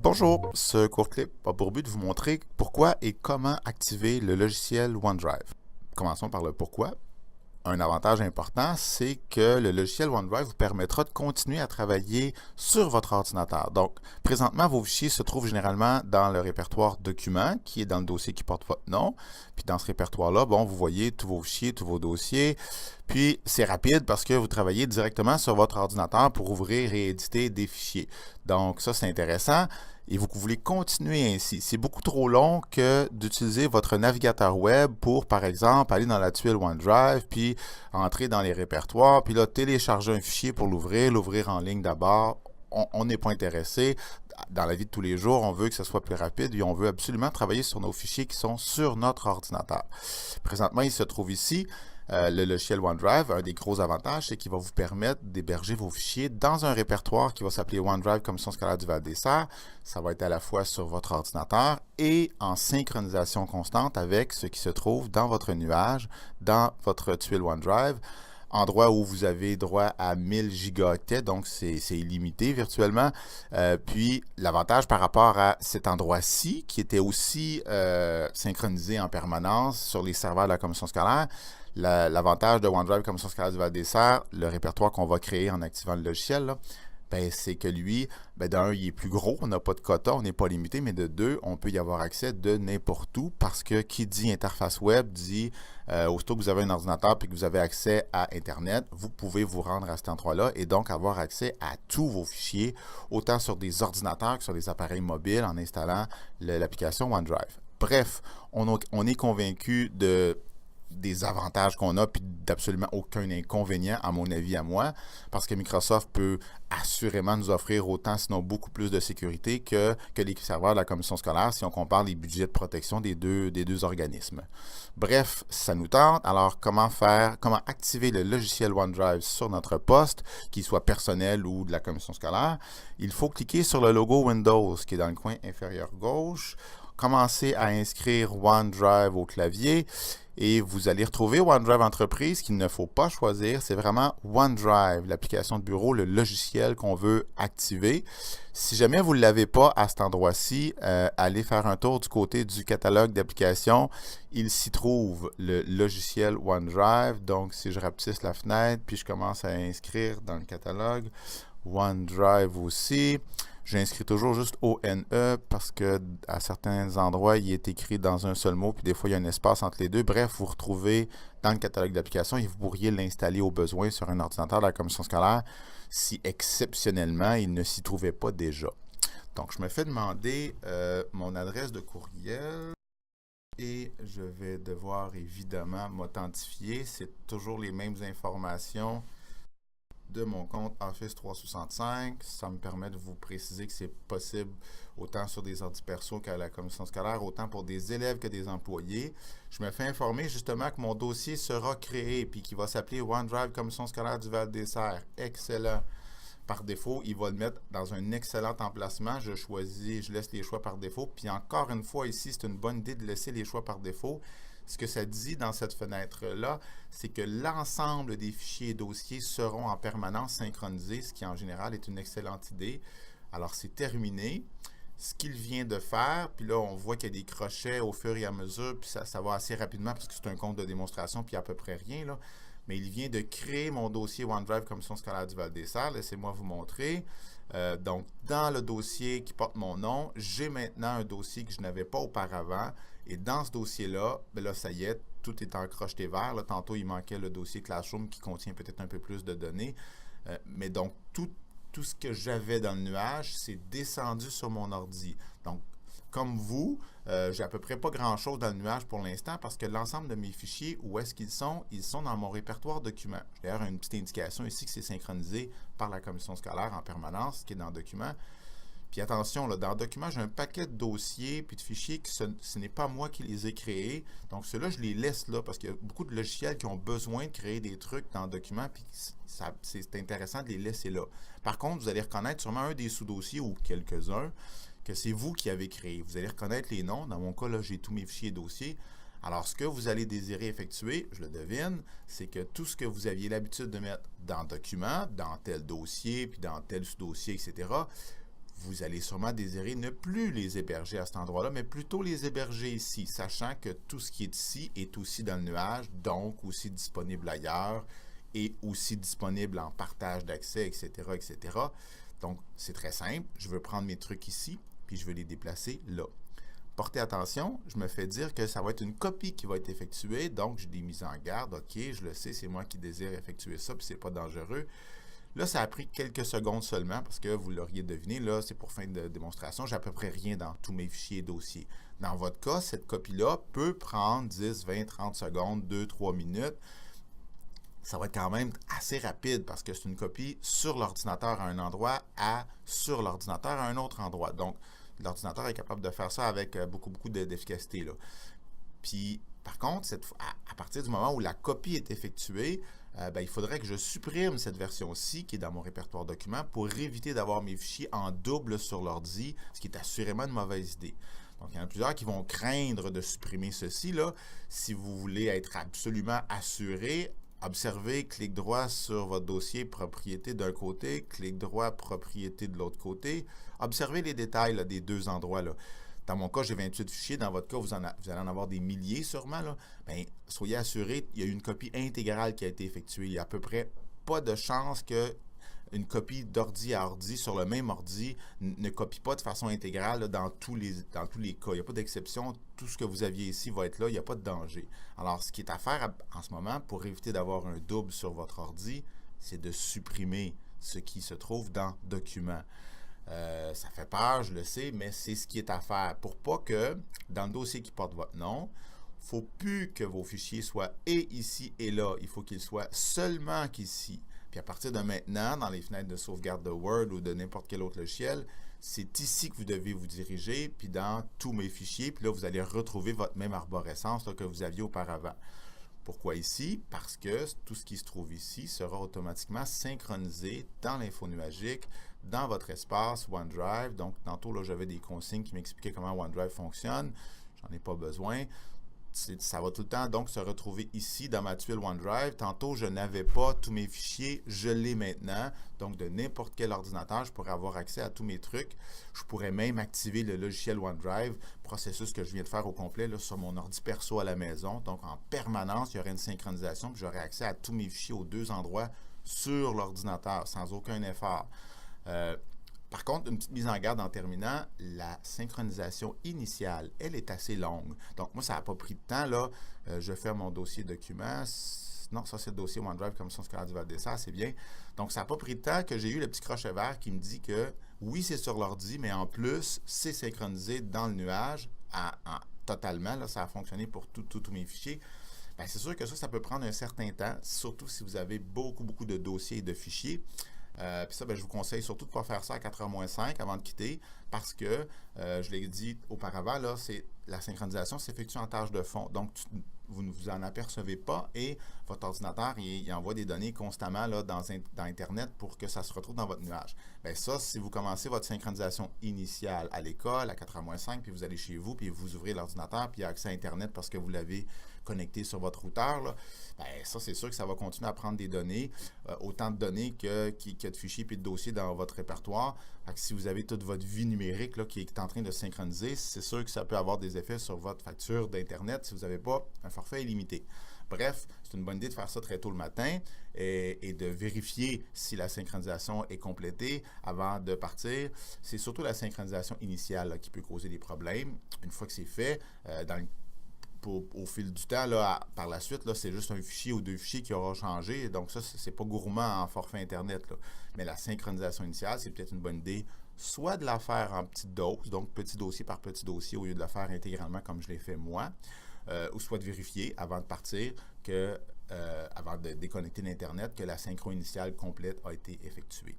Bonjour, ce court clip a pour but de vous montrer pourquoi et comment activer le logiciel OneDrive. Commençons par le pourquoi. Un avantage important, c'est que le logiciel OneDrive vous permettra de continuer à travailler sur votre ordinateur. Donc, présentement, vos fichiers se trouvent généralement dans le répertoire Documents, qui est dans le dossier qui porte votre nom. Puis dans ce répertoire-là, bon, vous voyez tous vos fichiers, tous vos dossiers. Puis, c'est rapide parce que vous travaillez directement sur votre ordinateur pour ouvrir et éditer des fichiers. Donc, ça, c'est intéressant. Et vous voulez continuer ainsi. C'est beaucoup trop long que d'utiliser votre navigateur web pour, par exemple, aller dans la tuile OneDrive, puis entrer dans les répertoires, puis là, télécharger un fichier pour l'ouvrir en ligne d'abord. On n'est pas intéressé. Dans la vie de tous les jours, on veut que ce soit plus rapide et on veut absolument travailler sur nos fichiers qui sont sur notre ordinateur. Présentement, il se trouve ici. Le logiciel OneDrive, un des gros avantages, c'est qu'il va vous permettre d'héberger vos fichiers dans un répertoire qui va s'appeler OneDrive Commission scolaire du Val-des-Serres. Ça va être à la fois sur votre ordinateur et en synchronisation constante avec ce qui se trouve dans votre nuage, dans votre tuile OneDrive. Endroit où vous avez droit à 1000 gigaoctets, donc c'est illimité virtuellement. Puis l'avantage par rapport à cet endroit-ci, qui était aussi synchronisé en permanence sur les serveurs de la commission scolaire, l'avantage de OneDrive Commission scolaire du Val-des-Serres, le répertoire qu'on va créer en activant le logiciel, là, c'est que lui, d'un, il est plus gros, on n'a pas de quota, on n'est pas limité, mais de deux, on peut y avoir accès de n'importe où parce que qui dit interface web dit, aussitôt que vous avez un ordinateur et que vous avez accès à Internet, vous pouvez vous rendre à cet endroit-là et donc avoir accès à tous vos fichiers, autant sur des ordinateurs que sur des appareils mobiles en installant l'application OneDrive. Bref, on est convaincu des avantages qu'on a, puis d'absolument aucun inconvénient, à mon avis, à moi, parce que Microsoft peut assurément nous offrir autant, sinon beaucoup plus de sécurité que les serveurs de la commission scolaire si on compare les budgets de protection des deux organismes. Bref, ça nous tente. Alors, comment activer le logiciel OneDrive sur notre poste, qu'il soit personnel ou de la commission scolaire? Il faut cliquer sur le logo Windows qui est dans le coin inférieur gauche, commencer à inscrire OneDrive au clavier et vous allez retrouver OneDrive Entreprise qu'il ne faut pas choisir. C'est vraiment OneDrive, l'application de bureau, le logiciel qu'on veut activer. Si jamais vous ne l'avez pas à cet endroit-ci, allez faire un tour du côté du catalogue d'applications. Il s'y trouve le logiciel OneDrive. Donc, si je rapetisse la fenêtre, puis je commence à inscrire dans le catalogue, OneDrive aussi. J'inscris toujours juste ONE parce que à certains endroits, il est écrit dans un seul mot, puis des fois, il y a un espace entre les deux. Bref, vous retrouvez dans le catalogue d'applications et vous pourriez l'installer au besoin sur un ordinateur de la commission scolaire si exceptionnellement, il ne s'y trouvait pas déjà. Donc, je me fais demander mon adresse de courriel et je vais devoir évidemment m'authentifier. C'est toujours les mêmes informations de mon compte Office 365. Ça me permet de vous préciser que c'est possible autant sur des ordi perso qu'à la commission scolaire, autant pour des élèves que des employés. Je me fais informer justement que mon dossier sera créé puis qu'il va s'appeler OneDrive Commission scolaire du Val-des-Serres. Excellent. Par défaut, il va le mettre dans un excellent emplacement. Je laisse les choix par défaut. Puis encore une fois, ici, c'est une bonne idée de laisser les choix par défaut. Ce que ça dit dans cette fenêtre-là, c'est que l'ensemble des fichiers et dossiers seront en permanence synchronisés, ce qui en général est une excellente idée. Alors, c'est terminé. Ce qu'il vient de faire, puis là, on voit qu'il y a des crochets au fur et à mesure, puis ça va assez rapidement parce que c'est un compte de démonstration, puis à peu près rien, là. Mais il vient de créer mon dossier OneDrive Commission scolaire du Val-des-Serres. Laissez-moi vous montrer. Donc, dans le dossier qui porte mon nom, j'ai maintenant un dossier que je n'avais pas auparavant. Et dans ce dossier-là, là, ça y est, tout est en crocheté vert. Là, tantôt, il manquait le dossier Classroom qui contient peut-être un peu plus de données. Mais donc, tout ce que j'avais dans le nuage, c'est descendu sur mon ordi. Donc, comme vous, j'ai à peu près pas grand-chose dans le nuage pour l'instant parce que l'ensemble de mes fichiers, où est-ce qu'ils sont? Ils sont dans mon répertoire documents. J'ai d'ailleurs une petite indication ici que c'est synchronisé par la commission scolaire en permanence, qui est dans Documents. Puis attention, là, dans Documents, j'ai un paquet de dossiers puis de fichiers que ce n'est pas moi qui les ai créés. Donc, ceux-là, je les laisse là parce qu'il y a beaucoup de logiciels qui ont besoin de créer des trucs dans Documents puis c'est intéressant de les laisser là. Par contre, vous allez reconnaître sûrement un des sous-dossiers ou quelques-uns que c'est vous qui avez créé. Vous allez reconnaître les noms. Dans mon cas, là, j'ai tous mes fichiers et dossiers. Alors, ce que vous allez désirer effectuer, je le devine, c'est que tout ce que vous aviez l'habitude de mettre dans Documents, dans tel dossier, puis dans tel sous-dossier, etc., vous allez sûrement désirer ne plus les héberger à cet endroit-là, mais plutôt les héberger ici, sachant que tout ce qui est ici est aussi dans le nuage, donc aussi disponible ailleurs et aussi disponible en partage d'accès, etc., etc. Donc, c'est très simple. Je veux prendre mes trucs ici, puis je veux les déplacer là. Portez attention, je me fais dire que ça va être une copie qui va être effectuée, donc j'ai des mises en garde. OK, je le sais, c'est moi qui désire effectuer ça, puis c'est pas dangereux. Là, ça a pris quelques secondes seulement, parce que vous l'auriez deviné, là, c'est pour fin de démonstration, j'ai à peu près rien dans tous mes fichiers et dossiers. Dans votre cas, cette copie-là peut prendre 10, 20, 30 secondes, 2, 3 minutes. Ça va être quand même assez rapide, parce que c'est une copie sur l'ordinateur à un endroit sur l'ordinateur à un autre endroit. Donc, l'ordinateur est capable de faire ça avec beaucoup d'efficacité. Puis, par contre, à partir du moment où la copie est effectuée, il faudrait que je supprime cette version-ci qui est dans mon répertoire documents pour éviter d'avoir mes fichiers en double sur l'ordi, ce qui est assurément une mauvaise idée. Donc, il y en a plusieurs qui vont craindre de supprimer ceci. Si vous voulez être absolument assuré, observez, clic droit sur votre dossier propriété d'un côté, clic droit propriété de l'autre côté. Observez les détails des deux endroits. Dans mon cas, j'ai 28 fichiers. Dans votre cas, vous allez en avoir des milliers sûrement. Soyez assurés, il y a une copie intégrale qui a été effectuée. Il n'y a à peu près pas de chance qu'une copie d'ordi à ordi sur le même ordi ne copie pas de façon intégrale dans tous les cas. Il n'y a pas d'exception. Tout ce que vous aviez ici va être là. Il n'y a pas de danger. Alors, ce qui est à faire en ce moment pour éviter d'avoir un double sur votre ordi, c'est de supprimer ce qui se trouve dans Documents. Ça fait peur, je le sais, mais c'est ce qui est à faire. Pour pas que, dans le dossier qui porte votre nom, il ne faut plus que vos fichiers soient et ici et là. Il faut qu'ils soient seulement qu'ici. Puis à partir de maintenant, dans les fenêtres de sauvegarde de Word ou de n'importe quel autre logiciel, c'est ici que vous devez vous diriger, puis dans tous mes fichiers, puis là, vous allez retrouver votre même arborescence que vous aviez auparavant. Pourquoi ici? Parce que tout ce qui se trouve ici sera automatiquement synchronisé dans l'info nuagique, dans votre espace OneDrive. Donc, tantôt, là, j'avais des consignes qui m'expliquaient comment OneDrive fonctionne. J'en ai pas besoin. Ça va tout le temps donc se retrouver ici dans ma tuile OneDrive. Tantôt, je n'avais pas tous mes fichiers, je l'ai maintenant. Donc, de n'importe quel ordinateur, je pourrais avoir accès à tous mes trucs. Je pourrais même activer le logiciel OneDrive, processus que je viens de faire au complet là, sur mon ordi perso à la maison. Donc, en permanence, il y aurait une synchronisation, puis j'aurais accès à tous mes fichiers aux deux endroits sur l'ordinateur, sans aucun effort. Par contre, une petite mise en garde en terminant, la synchronisation initiale, elle est assez longue. Donc, moi, ça n'a pas pris de temps. Je fais mon dossier documents. Non, ça, c'est le dossier OneDrive Commission scolaire du Val-des-Sarres, c'est bien. Donc, ça n'a pas pris de temps que j'ai eu le petit crochet vert qui me dit que oui, c'est sur l'ordi, mais en plus, c'est synchronisé dans le nuage totalement. Là, ça a fonctionné pour tous mes fichiers. C'est sûr que ça peut prendre un certain temps, surtout si vous avez beaucoup de dossiers et de fichiers. Puis ça, je vous conseille surtout de ne pas faire ça à 4h-5 avant de quitter parce que, je l'ai dit auparavant, la synchronisation s'effectue en tâche de fond. Donc, vous ne vous en apercevez pas et votre ordinateur, il envoie des données constamment dans Internet pour que ça se retrouve dans votre nuage. Ça, si vous commencez votre synchronisation initiale à l'école à 4h-5, puis vous allez chez vous, puis vous ouvrez l'ordinateur, puis il y a accès à Internet parce que vous l'avez connecté sur votre routeur, ça, c'est sûr que ça va continuer à prendre des données, autant de données qu'il y a de fichiers et de dossiers dans votre répertoire. Fait que si vous avez toute votre vie numérique qui est en train de synchroniser, c'est sûr que ça peut avoir des effets sur votre facture d'Internet si vous n'avez pas un forfait illimité. Bref, c'est une bonne idée de faire ça très tôt le matin et de vérifier si la synchronisation est complétée avant de partir. C'est surtout la synchronisation initiale qui peut causer des problèmes. Une fois que c'est fait, au fil du temps, par la suite, c'est juste un fichier ou deux fichiers qui aura changé. Donc ça, c'est pas gourmand en forfait Internet. Mais la synchronisation initiale, c'est peut-être une bonne idée, soit de la faire en petites doses, donc petit dossier par petit dossier, au lieu de la faire intégralement comme je l'ai fait moi, ou soit de vérifier avant de partir avant de déconnecter l'Internet, que la synchro initiale complète a été effectuée.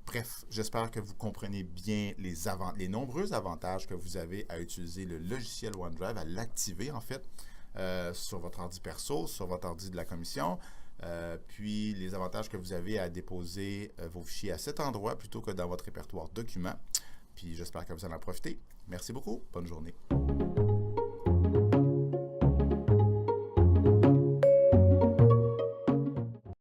Bref, j'espère que vous comprenez bien les nombreux avantages que vous avez à utiliser le logiciel OneDrive, à l'activer en fait sur votre ordi perso, sur votre ordi de la commission, puis les avantages que vous avez à déposer vos fichiers à cet endroit plutôt que dans votre répertoire documents. Puis j'espère que vous allez en profiter. Merci beaucoup, bonne journée.